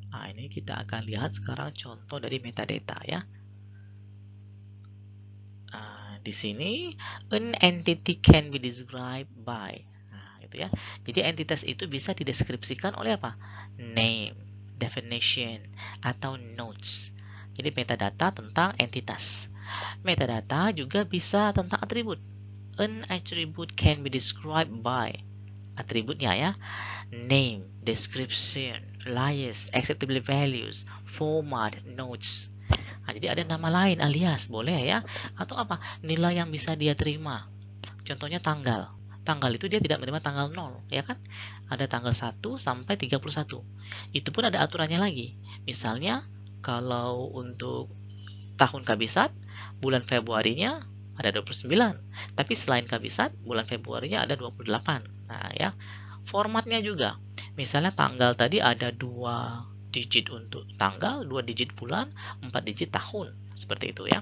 Nah, ini kita akan lihat sekarang contoh dari metadata ya. Di sini an entity can be described by. Nah, gitu ya. Jadi entitas itu bisa dideskripsikan oleh apa? Name, definition, atau notes. Jadi metadata tentang entitas. Metadata juga bisa tentang atribut. An attribute can be described by. Atributnya ya. Name, description, alias, acceptable values, format, notes. Nah, jadi ada nama lain alias boleh ya, atau apa, nilai yang bisa dia terima. Contohnya tanggal. Tanggal itu dia tidak menerima tanggal 0, ya kan? Ada tanggal 1 sampai 31. Itu pun ada aturannya lagi. Misalnya kalau untuk tahun kabisat, bulan Februarinya ada 29. Tapi selain kabisat, bulan Februarinya ada 28. Nah, ya. Formatnya juga. Misalnya tanggal tadi ada 2 digit untuk tanggal, 2 digit bulan, 4 digit tahun. Seperti itu ya.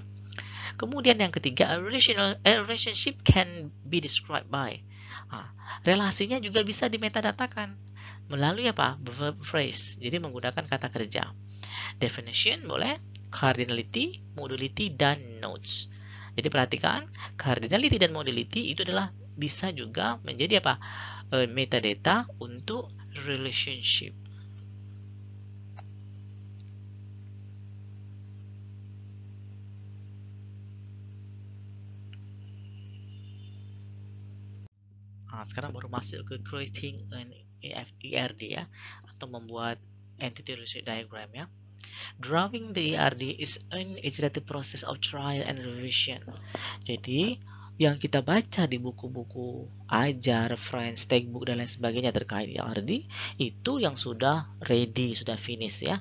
Kemudian yang ketiga, a relationship can be described by. Nah, relasinya juga bisa dimetadatakan melalui apa? Verb phrase. Jadi menggunakan kata kerja. Definition boleh, cardinality, modality, dan notes. Jadi perhatikan, cardinality dan modality itu adalah bisa juga menjadi apa? Metadata untuk relationship. Nah, sekarang baru masuk ke creating an ERD ya, atau membuat entity relationship diagram ya. Drawing the ERD is an iterative process of trial and revision. Jadi yang kita baca di buku-buku ajar, reference, textbook dan lain sebagainya terkait ERD itu yang sudah ready, sudah finish ya.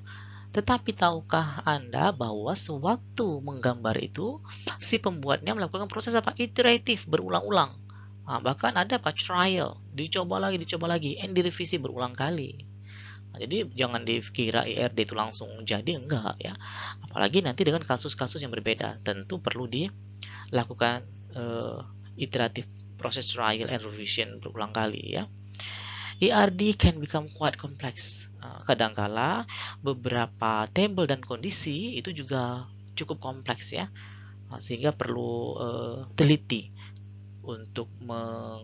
Tetapi tahukah Anda bahwa sewaktu menggambar itu si pembuatnya melakukan proses apa? Iteratif, berulang-ulang. Nah, bahkan ada apa? Trial, dicoba lagi, and direvisi berulang kali. Nah, jadi jangan dikira ERD itu langsung jadi, enggak ya. Apalagi nanti dengan kasus-kasus yang berbeda, tentu perlu dilakukan iteratif proses trial and revision berulang kali ya. ERD can become quite complex. Kadangkala beberapa table dan kondisi itu juga cukup kompleks ya, sehingga perlu teliti untuk merancang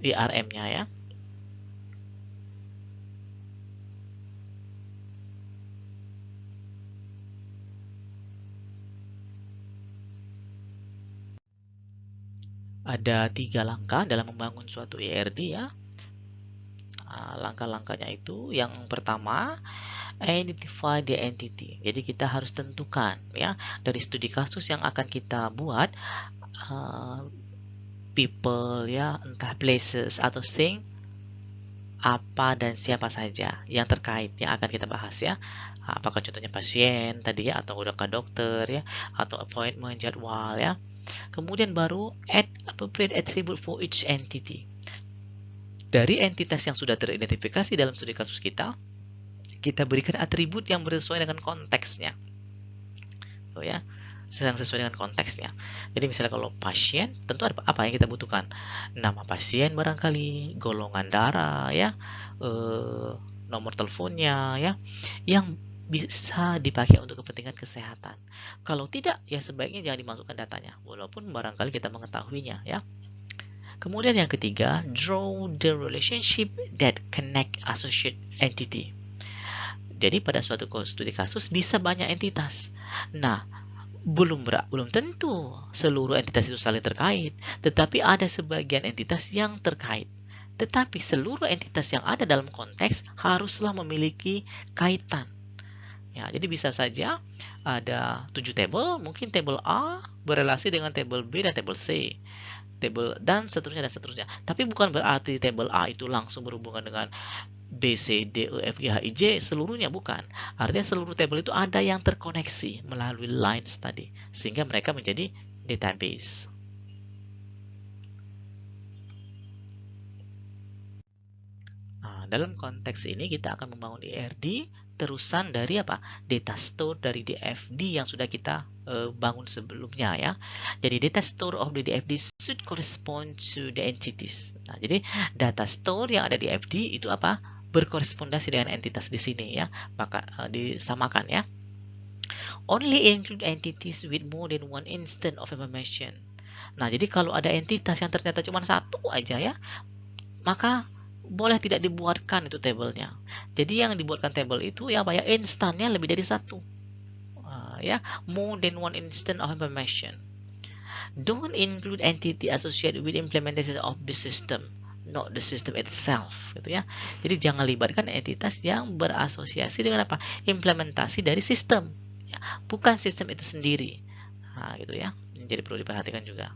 ERM-nya ya. Ada 3 langkah dalam membangun suatu ERD ya. Langkah-langkahnya itu yang pertama, identify the entity. Jadi kita harus tentukan ya dari studi kasus yang akan kita buat, people ya, entah places atau thing, apa dan siapa saja yang terkait yang akan kita bahas ya. Apakah contohnya pasien tadi ya, atau udah ke dokter ya, atau appointment jadwal ya. Kemudian baru add appropriate attribute for each entity. Dari entitas yang sudah teridentifikasi dalam studi kasus kita berikan atribut yang bersesuaian dengan konteksnya. Tuh ya, yang sesuai dengan konteksnya. Jadi misalnya kalau pasien, tentu apa yang kita butuhkan? Nama pasien barangkali, golongan darah ya, nomor teleponnya ya, yang bisa dipakai untuk kepentingan kesehatan. Kalau tidak, ya sebaiknya jangan dimasukkan datanya, walaupun barangkali kita mengetahuinya ya. Kemudian yang ketiga, draw the relationship that connect associate entity. Jadi pada suatu studi kasus bisa banyak entitas. Nah, belum tentu seluruh entitas itu saling terkait, tetapi ada sebagian entitas yang terkait. Tetapi seluruh entitas yang ada dalam konteks haruslah memiliki kaitan. Ya, jadi bisa saja ada 7 table, mungkin table A berelasi dengan table B dan table C. Dan seterusnya. Tapi bukan berarti table A itu langsung berhubungan dengan B, C, D, E, F, G, H, I, J seluruhnya, bukan. Artinya seluruh table itu ada yang terkoneksi melalui lines tadi, sehingga mereka menjadi database. dalam konteks ini kita akan membangun ERD terusan dari apa? Data store dari DFD yang sudah kita bangun sebelumnya ya. Jadi data store of the DFD should correspond to the entities. Nah, jadi data store yang ada di DFD itu apa? Berkorespondensi dengan entitas di sini ya. Maka disamakan ya. Only include entities with more than one instance of information. Nah, jadi kalau ada entitas yang ternyata cuma satu aja ya, maka boleh tidak dibuatkan itu tabelnya. Jadi yang dibuatkan tabel itu ya apa ya, instannya lebih dari satu. Ya, more than one instant of information. Don't include entity associated with implementation of the system, not the system itself, gitu ya. Jadi jangan libatkan entitas yang berasosiasi dengan apa? Implementasi dari sistem, ya, bukan sistem itu sendiri. Nah, gitu ya. Jadi perlu diperhatikan juga.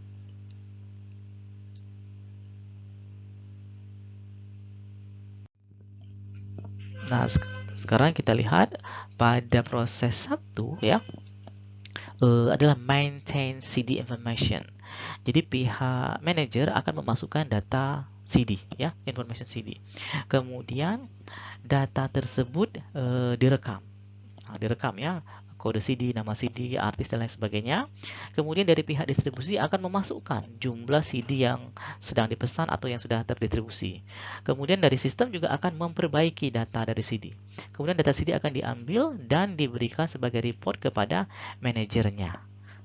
Nah, sekarang kita lihat pada proses 1 ya, adalah maintain CD information. Jadi pihak manager akan memasukkan data CD ya, information CD. Kemudian data tersebut direkam. Nah, direkam ya, kode CD, nama CD, artis dan lain sebagainya. Kemudian dari pihak distribusi akan memasukkan jumlah CD yang sedang dipesan atau yang sudah terdistribusi. Kemudian dari sistem juga akan memperbaiki data dari CD. Kemudian data CD akan diambil dan diberikan sebagai report kepada manajernya.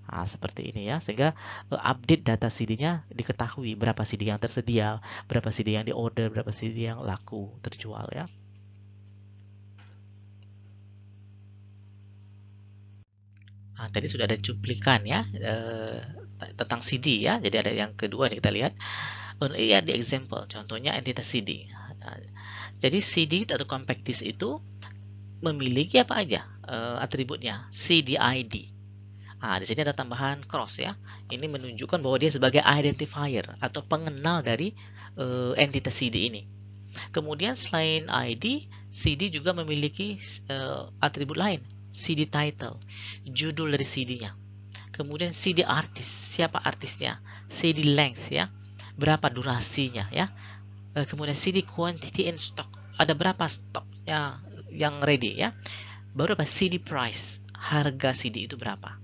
Nah, seperti ini ya, sehingga update data CD-nya diketahui berapa CD yang tersedia, berapa CD yang diorder, berapa CD yang laku terjual ya. Nah, tadi sudah ada cuplikan ya tentang CD ya. Jadi ada yang kedua nih kita lihat. Ini ada example, contohnya entitas CD. Nah, jadi CD atau compact disk itu memiliki apa aja atributnya? CD ID. Nah, di sini ada tambahan cross ya. Ini menunjukkan bahwa dia sebagai identifier atau pengenal dari entitas CD ini. Kemudian selain ID, CD juga memiliki atribut lain. CD title, judul dari CD-nya. Kemudian CD artis, siapa artisnya? CD length ya, berapa durasinya ya. Kemudian CD quantity in stock, ada berapa stok ya yang ready ya. Baru apa? CD price, harga CD itu berapa.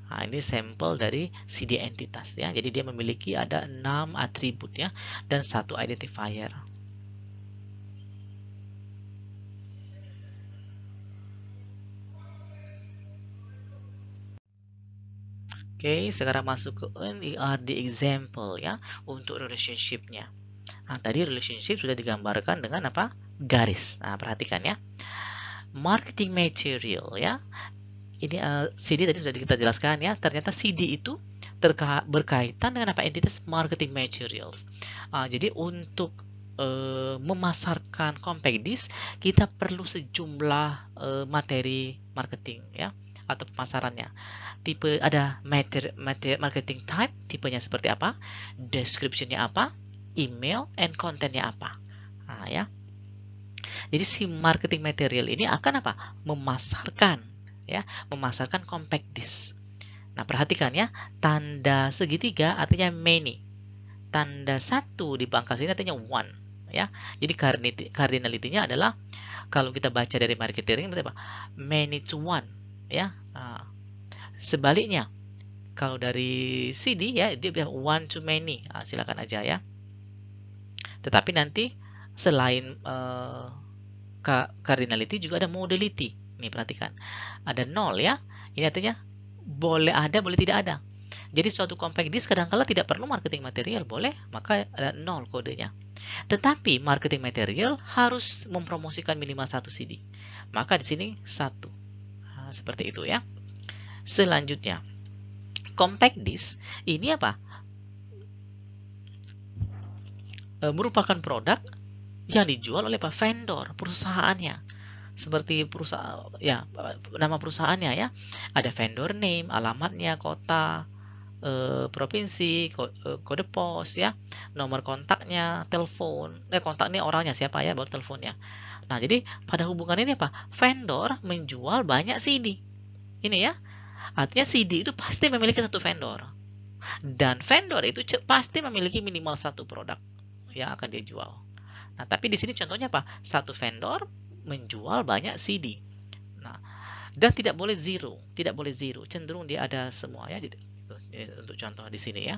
Nah, ini sampel dari CD entitas ya. Jadi dia memiliki ada 6 atribut ya dan 1 identifier. Oke, sekarang masuk ke NERD example ya untuk relationship-nya. Nah, tadi relationship sudah digambarkan dengan apa? Garis. Nah, perhatikan ya. Marketing material ya. Ini CD tadi sudah kita jelaskan ya. Ternyata CD itu berkaitan dengan apa? Entitas marketing materials. Jadi untuk memasarkan compact disk, kita perlu sejumlah materi marketing ya atau pemasarannya. Tipe ada marketing type, tipenya seperti apa, description-nya apa, email, and content-nya apa. Nah, ya. Jadi si marketing material ini akan apa? Memasarkan ya, memasarkan compact disk. Nah, perhatikan ya, tanda segitiga artinya many. Tanda 1 di pangkas ini artinya one ya. Jadi cardinality-nya adalah kalau kita baca dari marketing berarti apa? Many to one ya. Sebaliknya kalau dari CD ya dia bilang one to many. Silakan aja ya. Tetapi nanti selain cardinality juga ada modality. Nih perhatikan. Ada 0 ya. Ini artinya boleh ada, boleh tidak ada. Jadi suatu compact disk kadang-kala tidak perlu marketing material, boleh, maka ada 0 kodenya. Tetapi marketing material harus mempromosikan minimal 1 CD. Maka di sini 1. Seperti itu ya. Selanjutnya, compact disk ini apa? Merupakan produk yang dijual oleh vendor, perusahaannya. Seperti perusahaan ya, nama perusahaannya ya. Ada vendor name, alamatnya, kota, provinsi, kode pos ya, nomor kontaknya, telepon. Kontaknya orangnya siapa ya, baru teleponnya. Nah, jadi pada hubungan ini apa? Vendor menjual banyak CD. Ini ya. Artinya CD itu pasti memiliki satu vendor. Dan vendor itu pasti memiliki minimal 1 produk yang akan dia jual. Nah, tapi di sini contohnya apa? Satu vendor menjual banyak CD. Nah, dan tidak boleh zero, cenderung dia ada semua ya. Untuk contoh di sini ya.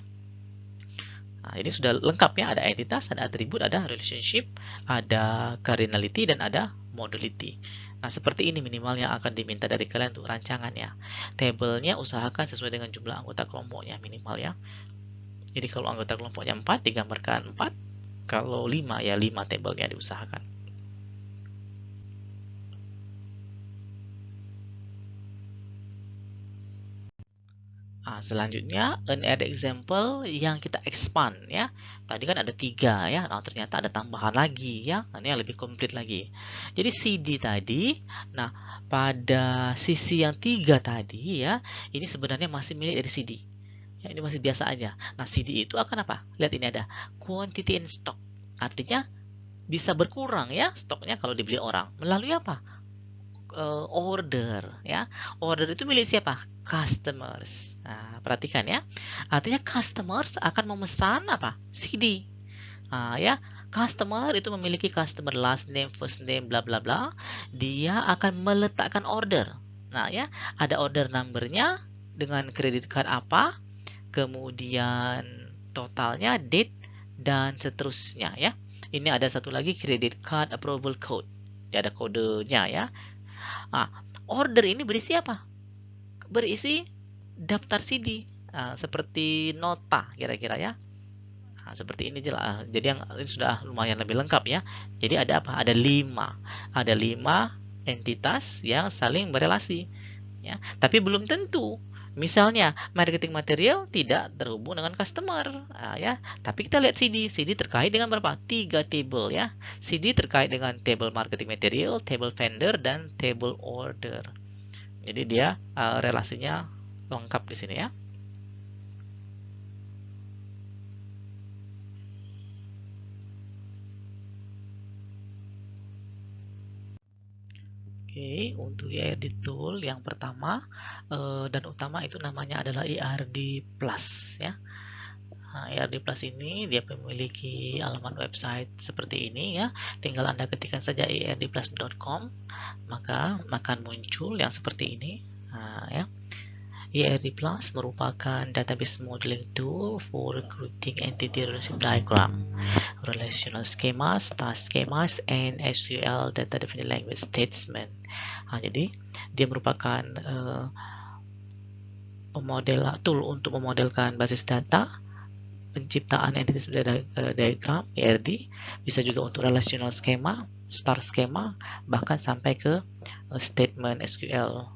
Nah, ini sudah lengkap ya, ada entitas, ada atribut, ada relationship, ada cardinality, dan ada modality. Nah, seperti ini minimal yang akan diminta dari kalian untuk rancangannya. Tabelnya usahakan sesuai dengan jumlah anggota kelompoknya minimal ya. Jadi kalau anggota kelompoknya 4, digambarkan 4. Kalau 5, ya 5 tabelnya diusahakan. Nah, selanjutnya, ada example yang kita expand ya. Tadi kan ada 3 ya. Nah, ternyata ada tambahan lagi ya. Nah, ini yang lebih komplit lagi. Jadi CD tadi, nah pada sisi yang 3 tadi ya, ini sebenarnya masih milik dari CD. Ya, ini masih biasa aja. Nah, CD itu akan apa? Lihat ini ada quantity in stock. Artinya bisa berkurang ya stoknya kalau dibeli orang. Melalui apa? Order ya. Order itu milik siapa? Customers. Nah, perhatikan ya. Artinya customers akan memesan apa? CD. Nah, ya, customer itu memiliki customer last name, first name, bla bla bla. Dia akan meletakkan order. Nah, ya, ada order numbernya dengan kredit card apa, kemudian totalnya, date, dan seterusnya ya. Ini ada satu lagi credit card approval code. Dia ada kodenya ya. Nah, order ini berisi apa? Berisi daftar CD, seperti nota kira-kira ya. Nah, seperti ini jelas. Jadi yang ini sudah lumayan lebih lengkap ya. Jadi ada apa? Ada 5 entitas yang saling berelasi ya. Tapi belum tentu. Misalnya marketing material tidak terhubung dengan customer, ya. Tapi kita lihat CD terkait dengan berapa? 3 table ya. CD terkait dengan table marketing material, table vendor, dan table order. Jadi dia relasinya lengkap di sini ya. Oke, untuk ERD tool yang pertama dan utama itu namanya adalah ERD Plus ya. Nah, ERD Plus ini dia memiliki alamat website seperti ini ya. Tinggal Anda ketikkan saja erdplus.com, maka akan muncul yang seperti ini. Nah, ya. ERD Plus merupakan database modeling tool for recruiting entity relationship diagram, relational schemas, task schemas, and SQL data defined language statement. Nah, jadi dia merupakan tool untuk memodelkan basis data, penciptaan entity diagram ERD, bisa juga untuk relational schema, star schema, bahkan sampai ke statement SQL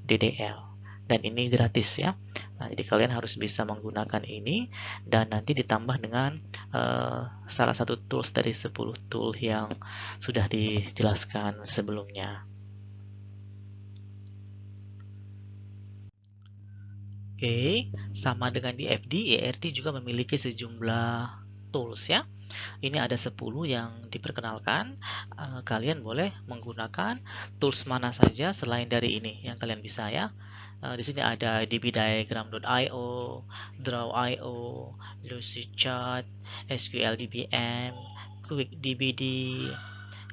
DDL. Dan ini gratis ya. Nah, jadi kalian harus bisa menggunakan ini dan nanti ditambah dengan salah satu tools dari 10 tool yang sudah dijelaskan sebelumnya. Oke, sama dengan di FD, ERD juga memiliki sejumlah tools ya. Ini ada 10 yang diperkenalkan. Kalian boleh menggunakan tools mana saja selain dari ini yang kalian bisa ya. Di sini ada dbdiagram.io, draw.io, Lucidchart, SQL DBM, QuickDBD,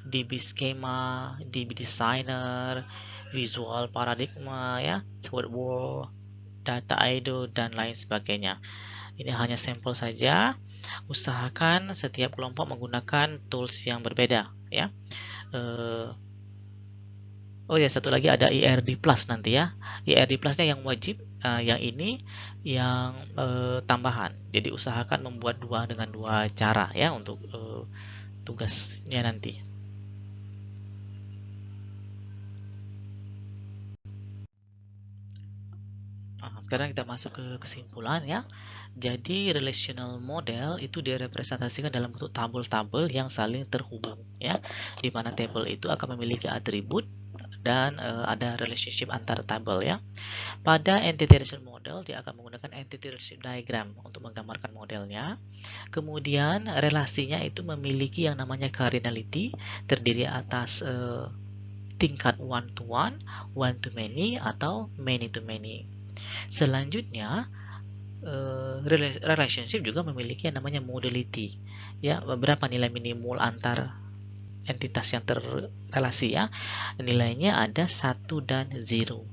DBSchema, DBDesigner, Visual Paradigma ya, SwordWall, Data.io, dan lain sebagainya. Ini hanya sampel saja. Usahakan setiap kelompok menggunakan tools yang berbeda ya. Oh ya, satu lagi ada ERD Plus nanti ya. ERD Plusnya yang wajib, yang ini yang tambahan. Jadi usahakan membuat dengan dua cara ya untuk tugasnya nanti. Nah, sekarang kita masuk ke kesimpulan ya. Jadi relational model itu direpresentasikan dalam bentuk tabel-tabel yang saling terhubung ya. Di mana tabel itu akan memiliki atribut dan ada relationship antar tabel ya. Pada entity relationship model dia akan menggunakan entity relationship diagram untuk menggambarkan modelnya. Kemudian relasinya itu memiliki yang namanya cardinality, terdiri atas tingkat one to one to many, atau many to many. Selanjutnya relationship juga memiliki yang namanya modality, ya, beberapa nilai minimal antar entitas yang terrelasi, ya. Nilainya ada 1 dan 0.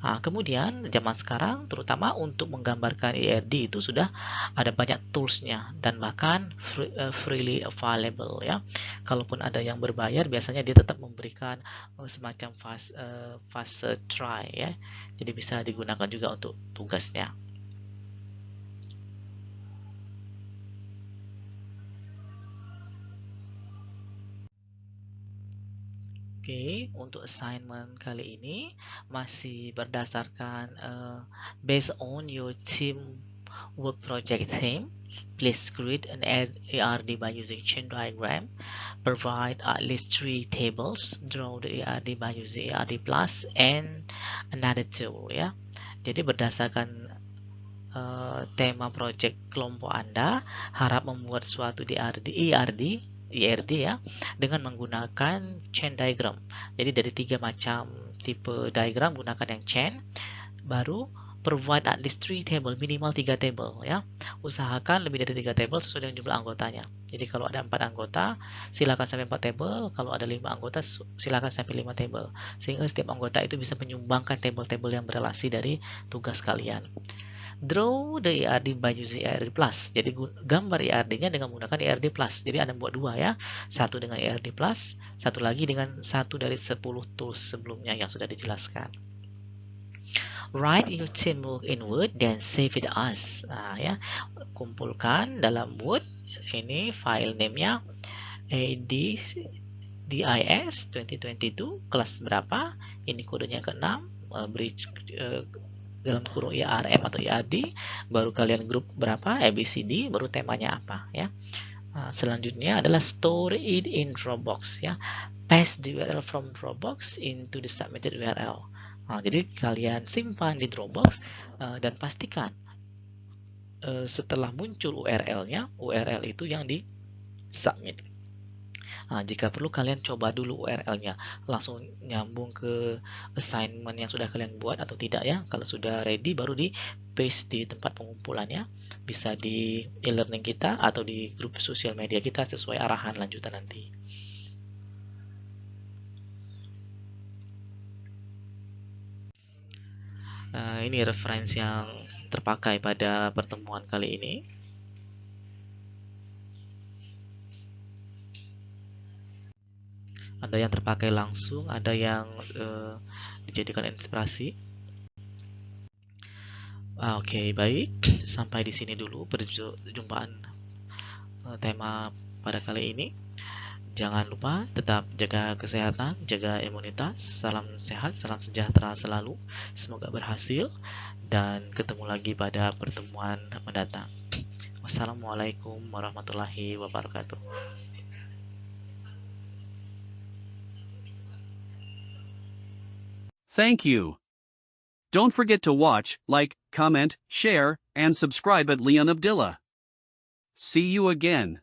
Nah, kemudian zaman sekarang terutama untuk menggambarkan ERD itu sudah ada banyak toolsnya dan bahkan freely available, ya. Kalaupun ada yang berbayar, biasanya dia tetap memberikan semacam fast try, ya. Jadi bisa digunakan juga untuk tugasnya. Oke, untuk assignment kali ini masih berdasarkan based on your team work project theme. Please create an ARD by using chain diagram. Provide at least 3 tables. Draw the ARD by using ARD plus and another tool, ya. Jadi berdasarkan tema project kelompok Anda, harap membuat suatu ERD, ya, dengan menggunakan chain diagram. Jadi dari 3 macam tipe diagram gunakan yang chain. Baru provide at least 3 table, minimal 3 table, ya. Usahakan lebih dari 3 table sesuai dengan jumlah anggotanya. Jadi kalau ada 4 anggota, silakan sampai 4 table. Kalau ada 5 anggota, silakan sampai 5 table. Sehingga setiap anggota itu bisa menyumbangkan table-table yang berelasi dari tugas kalian. Draw the ERD by using ERD plus. Jadi gambar ERD-nya dengan menggunakan ERD plus. Jadi Anda buat 2, ya. Satu dengan ERD plus, satu lagi dengan satu dari 10 tools sebelumnya yang sudah dijelaskan. Write your teamwork in Word dan save it as. Nah, ya. Kumpulkan dalam Word. Ini file name-nya ADDIS 2022 kelas berapa? Ini kodenya ke-6. Beri dalam kurung IRM atau IRD, baru kalian grup berapa, ABCD, baru temanya apa, ya. Selanjutnya adalah store it in Dropbox, ya. Paste the URL from Dropbox into the submitted URL. Jadi kalian simpan di Dropbox dan pastikan setelah muncul URL-nya, URL itu yang di submit. Jika perlu kalian coba dulu URL-nya, langsung nyambung ke assignment yang sudah kalian buat atau tidak, ya. Kalau sudah ready baru di paste di tempat pengumpulannya, bisa di e-learning kita atau di grup sosial media kita sesuai arahan lanjutan nanti. Ini referensi yang terpakai pada pertemuan kali ini. Ada yang terpakai langsung, ada yang dijadikan inspirasi. Oke, baik. Sampai di sini dulu perjumpaan tema pada kali ini. Jangan lupa tetap jaga kesehatan, jaga imunitas. Salam sehat, salam sejahtera selalu. Semoga berhasil dan ketemu lagi pada pertemuan mendatang. Wassalamualaikum warahmatullahi wabarakatuh. Thank you. Don't forget to watch, like, comment, share, and subscribe at Leon Abdillah. See you again.